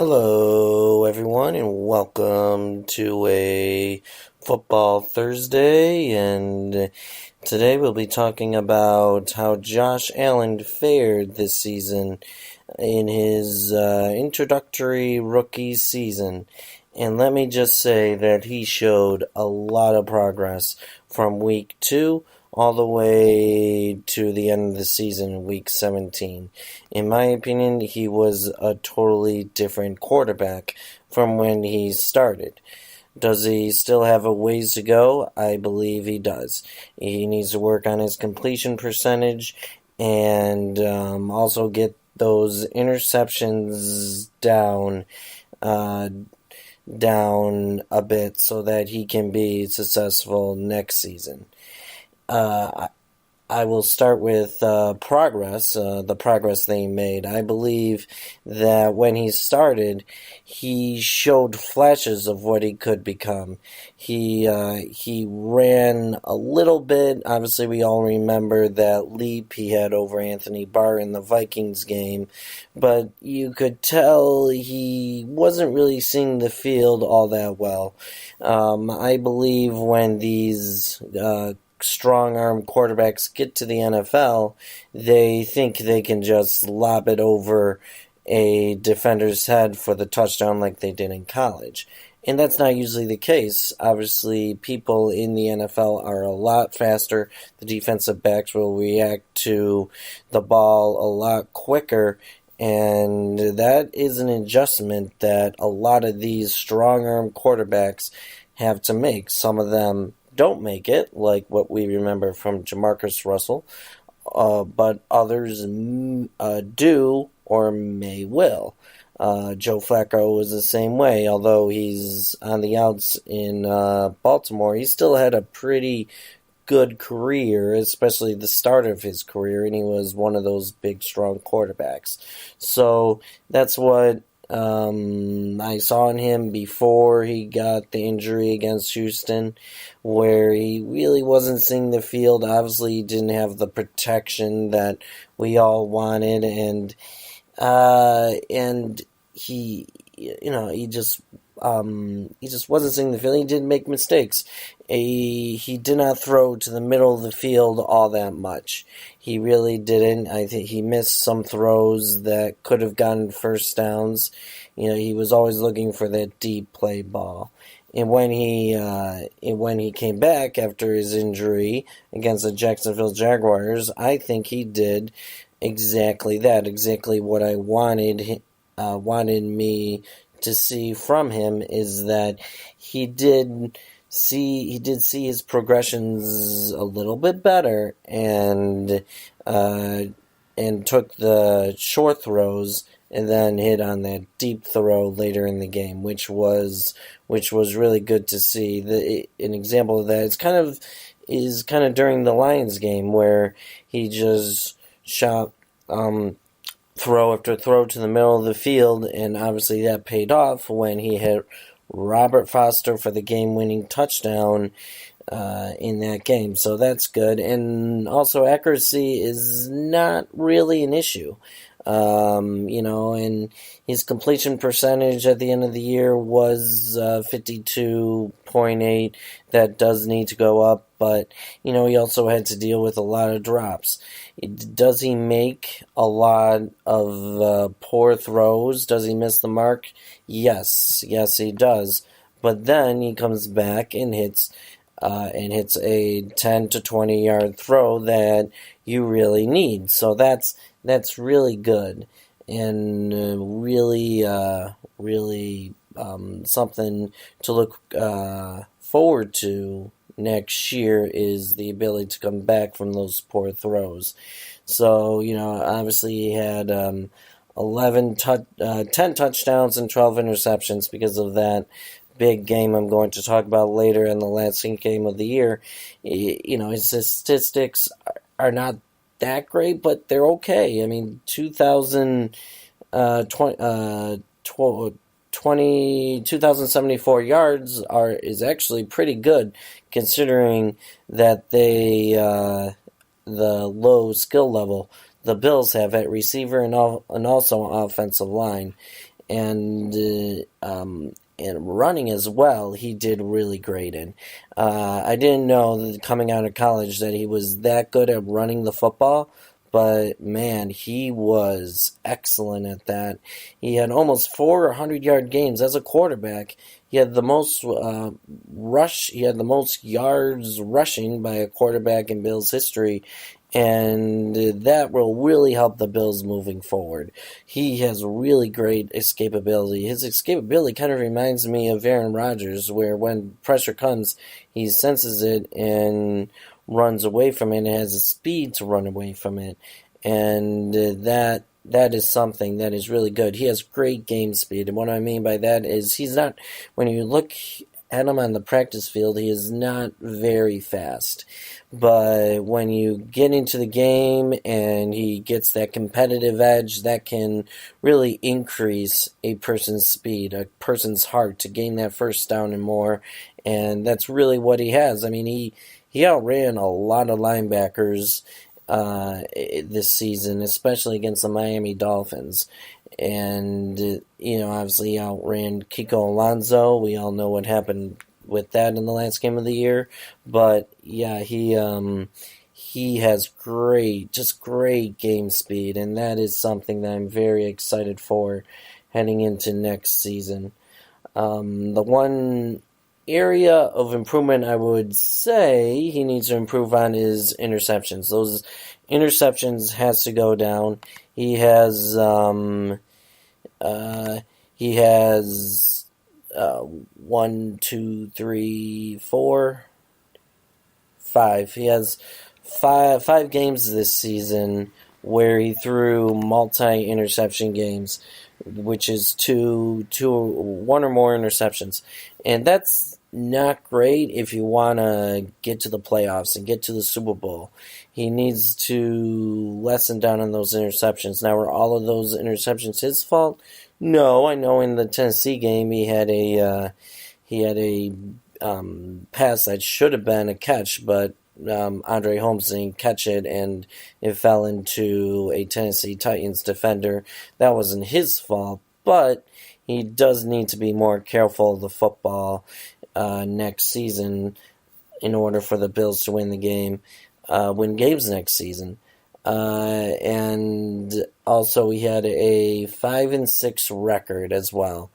Hello, everyone, and welcome to a Football Thursday. And today we'll be talking about how Josh Allen fared this season in his introductory rookie season. And let me just say that he showed a lot of progress from week 2 all the way to the end of the season, week 17. In my opinion, he was a totally different quarterback from when he started. Does he still have a ways to go? I believe he does. He needs to work on his completion percentage and also get those interceptions down a bit so that he can be successful next season. I will start with the progress that he made. I believe that when he started, he showed flashes of what he could become. He ran a little bit. Obviously, we all remember that leap he had over Anthony Barr in the Vikings game, but you could tell he wasn't really seeing the field all that well. I believe when these strong-arm quarterbacks get to the NFL, they think they can just lob it over a defender's head for the touchdown like they did in college. And that's not usually the case. Obviously, people in the NFL are a lot faster. The defensive backs will react to the ball a lot quicker, and that is an adjustment that a lot of these strong-arm quarterbacks have to make. Some of them don't make it, like what we remember from Jamarcus Russell, but others do or will. Joe Flacco was the same way. Although he's on the outs in Baltimore, he still had a pretty good career, especially the start of his career, and he was one of those big, strong quarterbacks. So that's what I saw in him before he got the injury against Houston, where he really wasn't seeing the field. Obviously, he didn't have the protection that we all wanted, and he, he just wasn't seeing the field. He did make mistakes. He did not throw to the middle of the field all that much. He really didn't. I think he missed some throws that could have gotten first downs. He was always looking for that deep play ball. And when he came back after his injury against the Jacksonville Jaguars, I think he did exactly that, exactly what I wanted me to see from him, is that he did see his progressions a little bit better, and took the short throws and then hit on that deep throw later in the game, which was really good to see. An example of that is kind of during the Lions game, where he just shot throw after throw to the middle of the field, and obviously that paid off when he hit Robert Foster for the game-winning touchdown in that game. So that's good. And also, accuracy is not really an issue. And his completion percentage at the end of the year was 52.8. That does need to go up, but he also had to deal with a lot of drops. Does he make a lot of poor throws? Does he miss the mark? Yes, he does. But then he comes back and hits a 10 to 20 yard throw that you really need. So that's really good, and really something to look forward to next year is the ability to come back from those poor throws. So, obviously he had 10 touchdowns and 12 interceptions because of that big game I'm going to talk about later, in the last game of the year. His statistics are not that great, but they're okay. I mean, 2,074 yards is actually pretty good, considering that the low skill level the Bills have at receiver and also offensive line. and running as well, he did really great in. I didn't know that coming out of college that he was that good at running the football, but man, he was excellent at that. He had almost 400-yard games as a quarterback. He had the most He had the most yards rushing by a quarterback in Bills history, and that will really help the Bills moving forward. He has really great escapability. His escapability kind of reminds me of Aaron Rodgers, where when pressure comes, he senses it and runs away from it and has the speed to run away from it. And that is something that is really good. He has great game speed, and what I mean by that is he's not, when you look at him on the practice field, he is not very fast. But when you get into the game and he gets that competitive edge, that can really increase a person's speed, a person's heart to gain that first down and more. And that's really what he has. I mean, he outran a lot of linebackers this season, especially against the Miami Dolphins. And, obviously outran Kiko Alonso. We all know what happened with that in the last game of the year. But, yeah, he has just great game speed, and that is something that I'm very excited for heading into next season. The one area of improvement I would say he needs to improve on is interceptions. Those interceptions has to go down. He has 5. He has five games this season where he threw multi-interception games, which is one or more interceptions. And that's not great if you want to get to the playoffs and get to the Super Bowl. He needs to lessen down on those interceptions. Now, were all of those interceptions his fault? No, I know in the Tennessee game he had a pass that should have been a catch, but Andre Holmes didn't catch it, and it fell into a Tennessee Titans defender. That wasn't his fault, but he does need to be more careful of the football next season in order for the Bills to win games next season. And also he had a 5-6 record as well,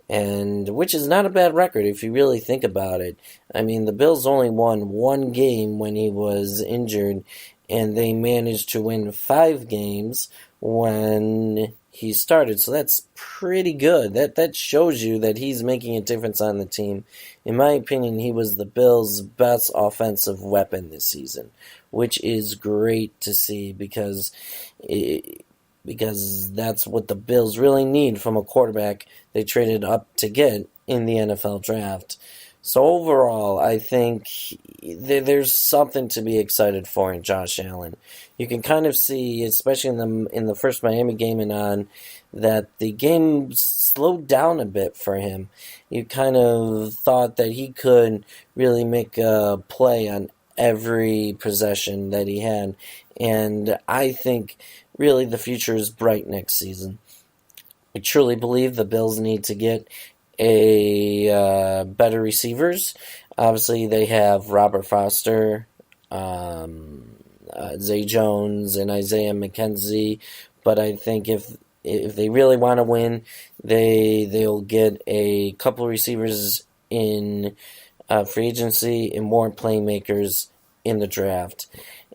and which is not a bad record if you really think about it. I mean, the Bills only won one game when he was injured, and they managed to win 5 games when he started. So that's pretty good. That shows you that he's making a difference on the team. In my opinion, he was the Bills' best offensive weapon this season, which is great to see because that's what the Bills really need from a quarterback they traded up to get in the NFL draft. So overall, I think there's something to be excited for in Josh Allen. You can kind of see, especially in the first Miami game and on, that the game slowed down a bit for him. You kind of thought that he could really make a play on every possession that he had. And I think really the future is bright next season. I truly believe the Bills need to get better receivers. Obviously, they have Robert Foster, Zay Jones, and Isaiah McKenzie. But I think if they really want to win, they'll get a couple receivers in free agency and more playmakers in the draft.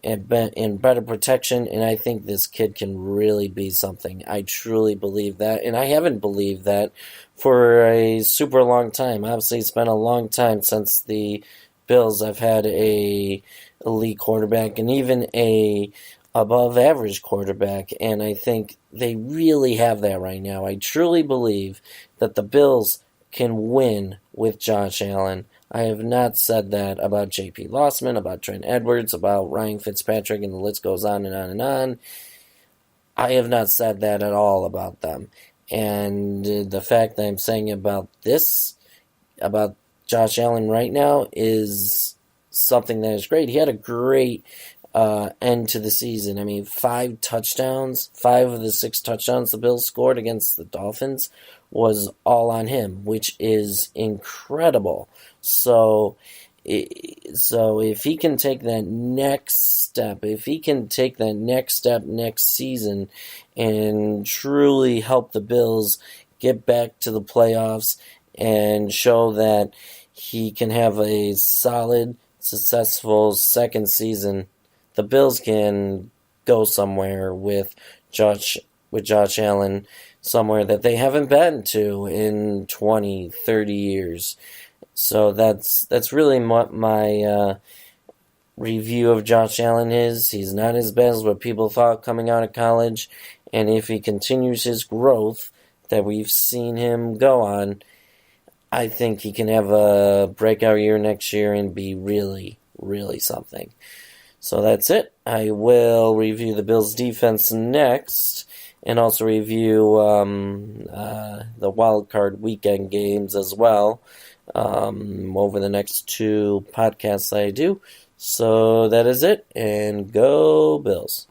And better protection, and I think this kid can really be something. I truly believe that, and I haven't believed that for a super long time. Obviously, it's been a long time since the Bills have had a elite quarterback and even a above average quarterback, and I think they really have that right now. I truly believe that the Bills can win with Josh Allen. I have not said that about J.P. Lossman, about Trent Edwards, about Ryan Fitzpatrick, and the list goes on and on and on. I have not said that at all about them. And the fact that I'm saying about Josh Allen right now, is something that is great. He had a great end to the season. I mean, 5 touchdowns, 5 of the 6 touchdowns the Bills scored against the Dolphins was all on him, which is incredible. So if he can take that next step, next season and truly help the Bills get back to the playoffs and show that he can have a solid, successful second season, the Bills can go somewhere with Josh Allen, somewhere that they haven't been to in 20, 30 years. So that's really what my review of Josh Allen is. He's not as bad as what people thought coming out of college, and if he continues his growth that we've seen him go on, I think he can have a breakout year next year and be really, really something. So that's it. I will review the Bills' defense next, and also review the wild card weekend games as well over the next 2 podcasts I do. So that is it, and go Bills.